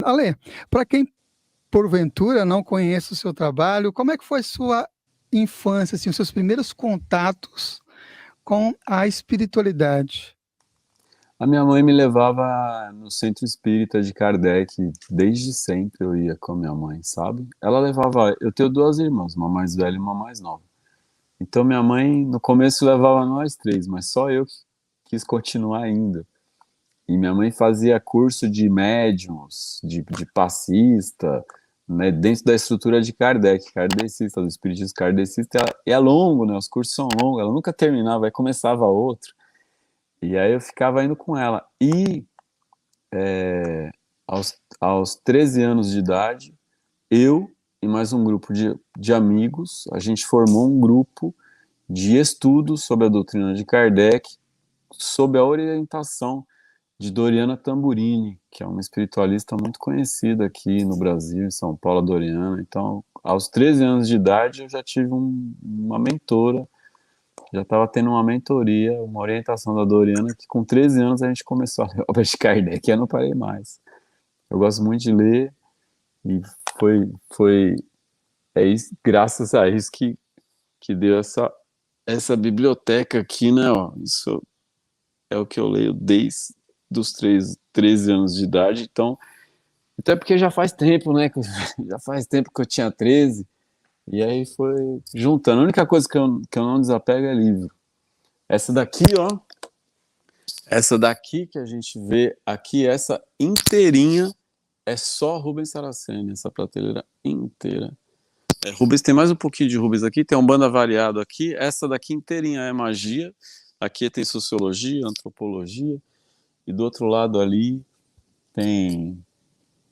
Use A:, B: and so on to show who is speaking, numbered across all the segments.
A: Ale, para quem porventura não conhece o seu trabalho, como é que foi sua infância, assim, os seus primeiros contatos com a espiritualidade?
B: A minha mãe me levava no centro espírita de Kardec, desde sempre eu ia com a minha mãe, sabe? Ela levava, eu tenho duas irmãs, uma mais velha e uma mais nova. Então minha mãe no começo levava nós três, mas só eu que quis continuar ainda. E minha mãe fazia curso de médiums, de passista, né, dentro da estrutura de Kardec, kardecista, do espiritismo kardecista, é longo, né? Os cursos são longos, ela nunca terminava, aí começava outro. E aí eu ficava indo com ela. E aos 13 anos de idade, eu e mais um grupo de amigos, a gente formou um grupo de estudos sobre a doutrina de Kardec, sob a orientação de Doriana Tamburini, que é uma espiritualista muito conhecida aqui no Brasil, em São Paulo, a Doriana. Então, aos 13 anos de idade, eu já tive uma mentora, já estava tendo uma mentoria, uma orientação da Doriana, que com 13 anos a gente começou a ler obras de Kardec, e eu não parei mais. Eu gosto muito de ler, e foi graças a isso que deu essa biblioteca aqui, né? Ó, isso é o que eu leio desde os 13 anos de idade, então, até porque já faz tempo, né? Já faz tempo que eu tinha 13, e aí foi juntando. A única coisa que eu não desapego é livro. Essa daqui, ó, essa daqui que a gente vê aqui, essa inteirinha, é só Rubens Saraceni, essa prateleira inteira. Rubens tem mais um pouquinho de Rubens aqui, tem um banda variado aqui, essa daqui inteirinha é magia, aqui tem sociologia, antropologia, e do outro lado ali tem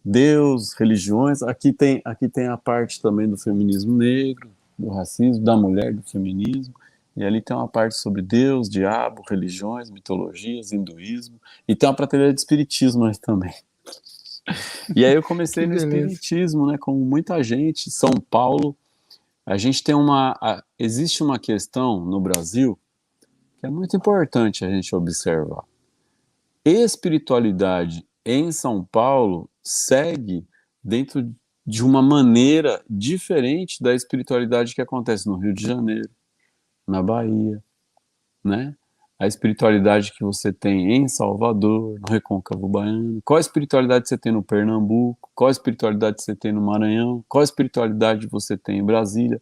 B: Deus, religiões, aqui tem a parte também do feminismo negro, do racismo, da mulher, do feminismo, e ali tem uma parte sobre Deus, diabo, religiões, mitologias, hinduísmo, e tem uma prateleira de espiritismo aí também. E aí eu comecei
A: Que
B: no
A: beleza.
B: espiritismo, né, como muita gente, São Paulo, a gente tem existe uma questão no Brasil que é muito importante a gente observar. Espiritualidade em São Paulo segue dentro de uma maneira diferente da espiritualidade que acontece no Rio de Janeiro, na Bahia, né? A espiritualidade que você tem em Salvador, no Recôncavo Baiano, qual a espiritualidade você tem no Pernambuco, qual a espiritualidade você tem no Maranhão, qual a espiritualidade você tem em Brasília.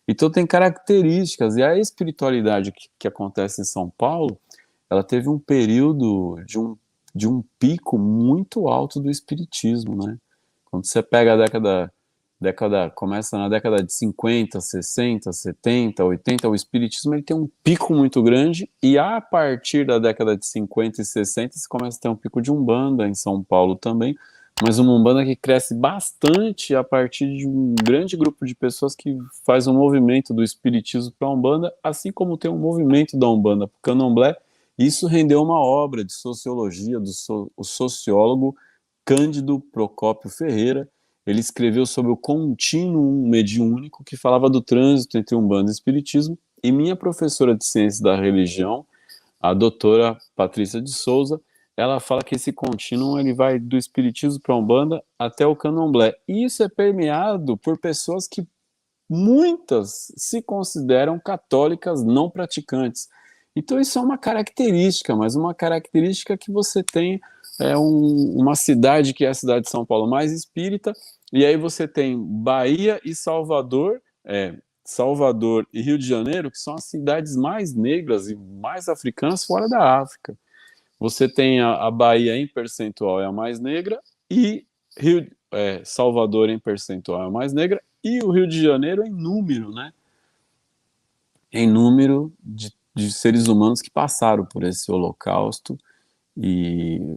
B: Então tem características, e a espiritualidade que acontece em São Paulo, ela teve um período de um pico muito alto do espiritismo, né? Quando você pega começa na década de 50, 60, 70, 80, o espiritismo ele tem um pico muito grande, e a partir da década de 50 e 60 você começa a ter um pico de Umbanda em São Paulo também, mas uma Umbanda que cresce bastante a partir de um grande grupo de pessoas que faz um movimento do espiritismo para a Umbanda, assim como tem um movimento da Umbanda para o Candomblé. Isso rendeu uma obra de sociologia o sociólogo Cândido Procópio Ferreira. Ele escreveu sobre o contínuo mediúnico, que falava do trânsito entre Umbanda e Espiritismo, e minha professora de Ciências da Religião, a doutora Patrícia de Souza, ela fala que esse contínuo ele vai do Espiritismo para a Umbanda até o Candomblé. E isso é permeado por pessoas que muitas se consideram católicas não praticantes. Então isso é uma característica, mas uma característica que você tem uma cidade que é a cidade de São Paulo mais espírita, e aí você tem Bahia e Salvador, Salvador e Rio de Janeiro, que são as cidades mais negras e mais africanas fora da África. Você tem a Bahia em percentual é a mais negra, e Salvador em percentual é a mais negra, e o Rio de Janeiro em número, né? Em número de seres humanos que passaram por esse holocausto e,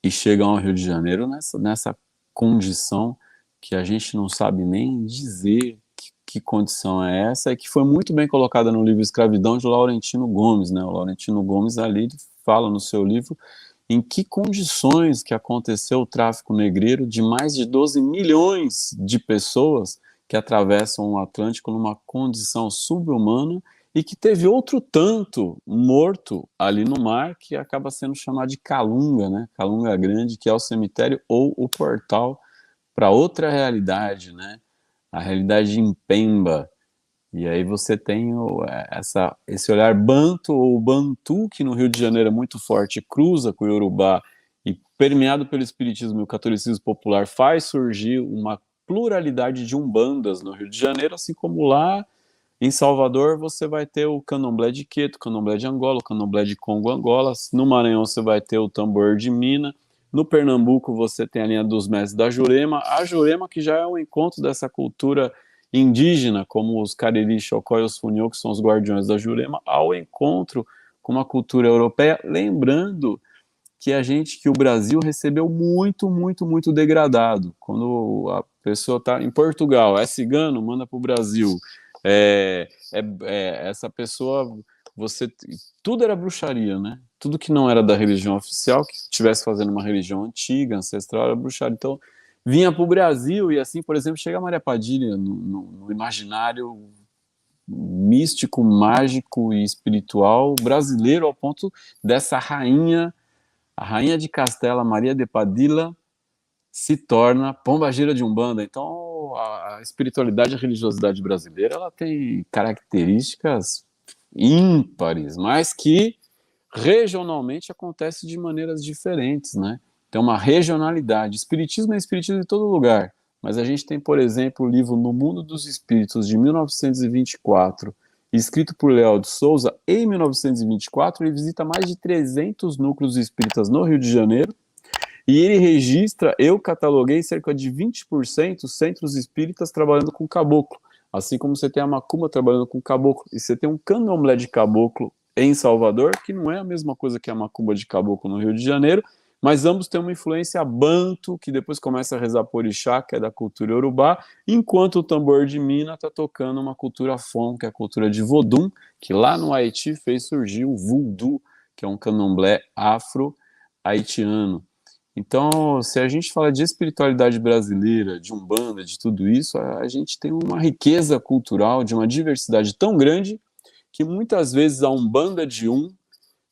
B: e chegam ao Rio de Janeiro nessa condição que a gente não sabe nem dizer que condição é essa, e que foi muito bem colocada no livro Escravidão de Laurentino Gomes, né? O Laurentino Gomes ali fala no seu livro em que condições que aconteceu o tráfico negreiro de mais de 12 milhões de pessoas que atravessam o Atlântico numa condição subhumana, e que teve outro tanto morto ali no mar, que acaba sendo chamado de Calunga, né? Calunga Grande, que é o cemitério ou o portal para outra realidade, né? A realidade de Impemba. E aí você tem esse olhar banto ou bantu, que no Rio de Janeiro é muito forte, cruza com o Yorubá e permeado pelo espiritismo e o catolicismo popular faz surgir uma pluralidade de umbandas no Rio de Janeiro, assim como lá em Salvador você vai ter o candomblé de Queto, o candomblé de Angola, o candomblé de Congo, Angola. No Maranhão você vai ter o tambor de Minas. No Pernambuco você tem a linha dos mestres da Jurema. A Jurema que já é o encontro dessa cultura indígena, como os Cariri, Xocó e os Funiô, que são os guardiões da Jurema, ao encontro com uma cultura europeia, lembrando que o Brasil recebeu muito, muito, muito degradado. Quando a pessoa está em Portugal, é cigano, manda para o Brasil. Essa pessoa, você, tudo era bruxaria, né? Tudo que não era da religião oficial, que estivesse fazendo uma religião antiga, ancestral, era bruxaria. Então, vinha para o Brasil e assim, por exemplo, chega a Maria Padilha no imaginário místico, mágico e espiritual brasileiro, ao ponto dessa rainha, a rainha de Castela, Maria de Padilla, se torna pombagira de Umbanda. Então, a espiritualidade e a religiosidade brasileira, ela tem características ímpares, mas que regionalmente acontece de maneiras diferentes, né? Tem uma regionalidade. Espiritismo é espiritismo em todo lugar, mas a gente tem, por exemplo, o livro No Mundo dos Espíritos, de 1924, escrito por Léo de Souza. Em 1924, ele visita mais de 300 núcleos espíritas no Rio de Janeiro, e ele registra, eu cataloguei cerca de 20% centros espíritas trabalhando com caboclo, assim como você tem a macumba trabalhando com caboclo, e você tem um candomblé de caboclo em Salvador, que não é a mesma coisa que a macumba de caboclo no Rio de Janeiro, mas ambos têm uma influência banto, que depois começa a rezar por Orixá, que é da cultura Yorubá, enquanto o tambor de Mina está tocando uma cultura Fon, que é a cultura de Vodum, que lá no Haiti fez surgir o Voodoo, que é um candomblé afro-haitiano. Então, se a gente fala de espiritualidade brasileira, de Umbanda, de tudo isso, a gente tem uma riqueza cultural, de uma diversidade tão grande, que muitas vezes a Umbanda de um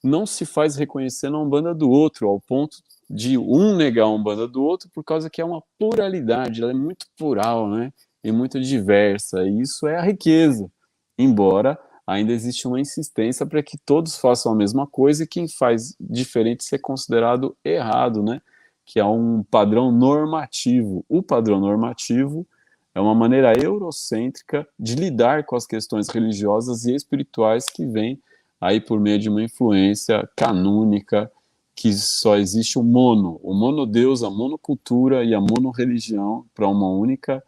B: não se faz reconhecer na Umbanda do outro, ao ponto de um negar a Umbanda do outro, por causa que é uma pluralidade, ela é muito plural, né? E muito diversa, e isso é a riqueza. Embora ainda existe uma insistência para que todos façam a mesma coisa e quem faz diferente ser considerado errado, né? Que é um padrão normativo. O padrão normativo é uma maneira eurocêntrica de lidar com as questões religiosas e espirituais que vem aí por meio de uma influência canônica, que só existe o monodeus, a monocultura e a monorreligião para uma única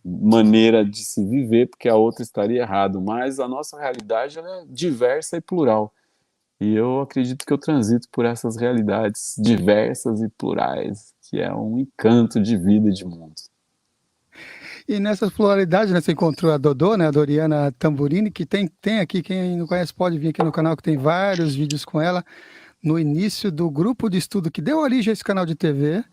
B: maneira de se viver, porque a outra estaria errado. Mas a nossa realidade ela é diversa e plural. E eu acredito que eu transito por essas realidades diversas e plurais, que é um encanto de vida e de mundo.
A: E nessas pluralidades, né, você encontrou a Dodô, né, a Doriana Tamburini, que tem aqui, quem não conhece pode vir aqui no canal, que tem vários vídeos com ela, no início do grupo de estudo que deu origem a esse canal de TV,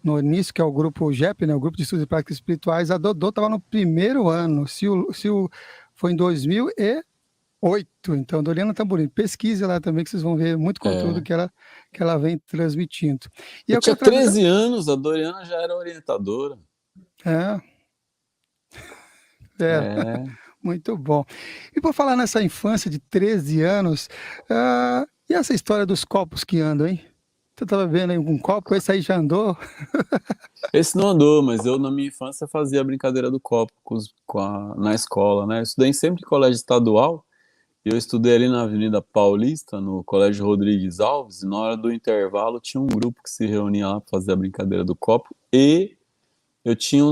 A: no início, que é o grupo GEP, né, o Grupo de Estudos e Práticas Espirituais. A Dodô estava no primeiro ano, foi em 2008, então, Doriana Tamburini, pesquise lá também, que vocês vão ver muito conteúdo que ela vem transmitindo. E
B: eu tinha 13 anos, a Doriana já era orientadora.
A: Muito bom. E por falar nessa infância de 13 anos, e essa história dos copos que andam, hein? Você estava vendo aí um copo, esse aí já andou?
B: Esse não andou, mas eu na minha infância fazia a brincadeira do copo na escola, né? Eu estudei sempre em colégio estadual, e eu estudei ali na Avenida Paulista, no Colégio Rodrigues Alves, e na hora do intervalo tinha um grupo que se reunia lá para fazer a brincadeira do copo, e eu tinha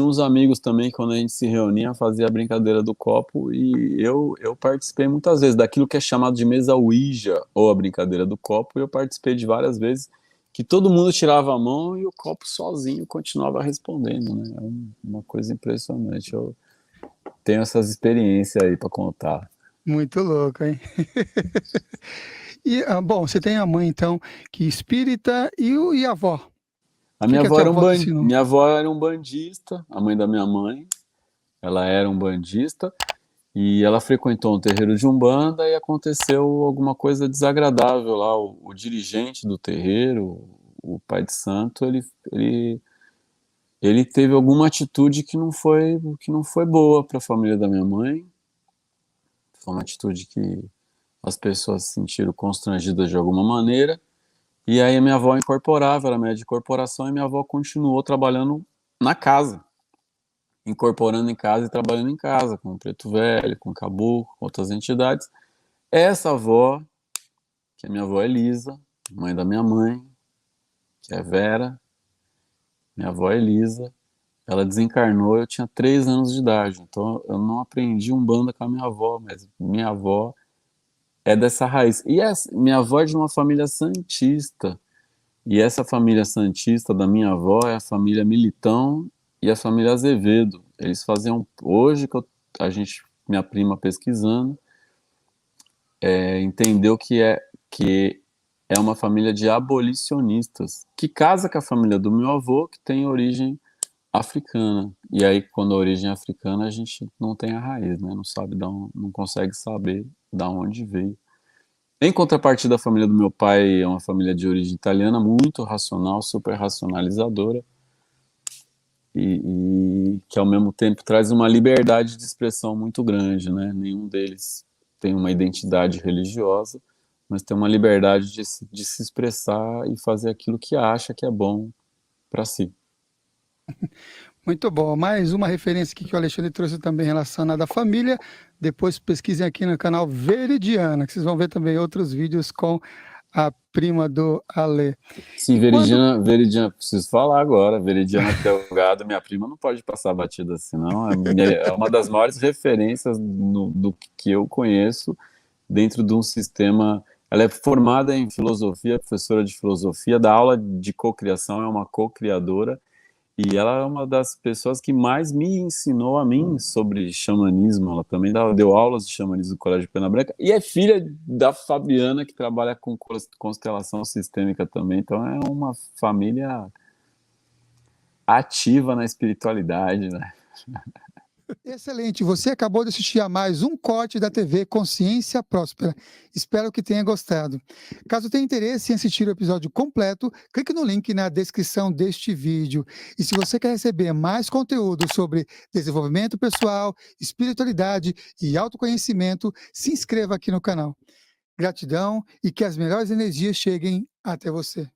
B: uns amigos também que quando a gente se reunia fazia a brincadeira do copo, e eu participei muitas vezes daquilo que é chamado de mesa Ouija, ou a brincadeira do copo, e eu participei de várias vezes que todo mundo tirava a mão e o copo sozinho continuava respondendo, né? É uma coisa impressionante. Eu tenho essas experiências aí para contar.
A: Muito louco, hein? E, bom, você tem a mãe, então, que é espírita, e a avó?
B: A minha
A: que a
B: avó
A: tua
B: era
A: avó te ensinou?
B: minha avó era um bandista, a mãe da minha mãe, ela era um bandista, E ela frequentou um terreiro de Umbanda e aconteceu alguma coisa desagradável lá. O dirigente do terreiro, o pai de santo, ele, ele teve alguma atitude que não foi boa para a família da minha mãe. Foi uma atitude que as pessoas se sentiram constrangidas de alguma maneira. E aí a minha avó incorporava, era médica de corporação, e minha avó continuou trabalhando na casa, incorporando em casa e trabalhando em casa, com o Preto Velho, com o Caboclo, com outras entidades. Essa avó, que é minha avó Elisa, mãe da minha mãe, que é Vera, minha avó Elisa, ela desencarnou, eu tinha 3 anos de idade, então eu não aprendi Umbanda com a minha avó, mas minha avó é dessa raiz. E minha avó é de uma família santista, e essa família santista da minha avó é a família Militão e a família Azevedo. Eles faziam, hoje a gente, minha prima pesquisando, entendeu que é uma família de abolicionistas, que casa com a família do meu avô, que tem origem africana. E aí, quando a origem é africana, a gente não tem a raiz, né? Não sabe não consegue saber da onde veio. Em contrapartida, a família do meu pai é uma família de origem italiana, muito racional, super racionalizadora, e que ao mesmo tempo traz uma liberdade de expressão muito grande, né? Nenhum deles tem uma identidade religiosa, mas tem uma liberdade de se expressar e fazer aquilo que acha que é bom para si.
A: Muito bom. Mais uma referência aqui que o Alexandre trouxe também relacionada à família. Depois pesquisem aqui no canal Veridiana, que vocês vão ver também outros vídeos com a prima do Ale.
B: Sim,
A: E quando
B: Veridiana, preciso falar agora. Veridiana Delgado, minha prima, não pode passar batida assim, não. É uma das maiores referências do que eu conheço dentro de um sistema. Ela é formada em filosofia, professora de filosofia, dá aula de cocriação, é uma co-criadora, e ela é uma das pessoas que mais me ensinou a mim sobre xamanismo. Ela também deu aulas de xamanismo no Colégio Pena Branca, e é filha da Fabiana, que trabalha com constelação sistêmica também. Então é uma família ativa na espiritualidade, né?
A: Excelente, você acabou de assistir a mais um corte da TV Consciência Próspera. Espero que tenha gostado. Caso tenha interesse em assistir o episódio completo, clique no link na descrição deste vídeo. E se você quer receber mais conteúdo sobre desenvolvimento pessoal, espiritualidade e autoconhecimento, se inscreva aqui no canal. Gratidão e que as melhores energias cheguem até você.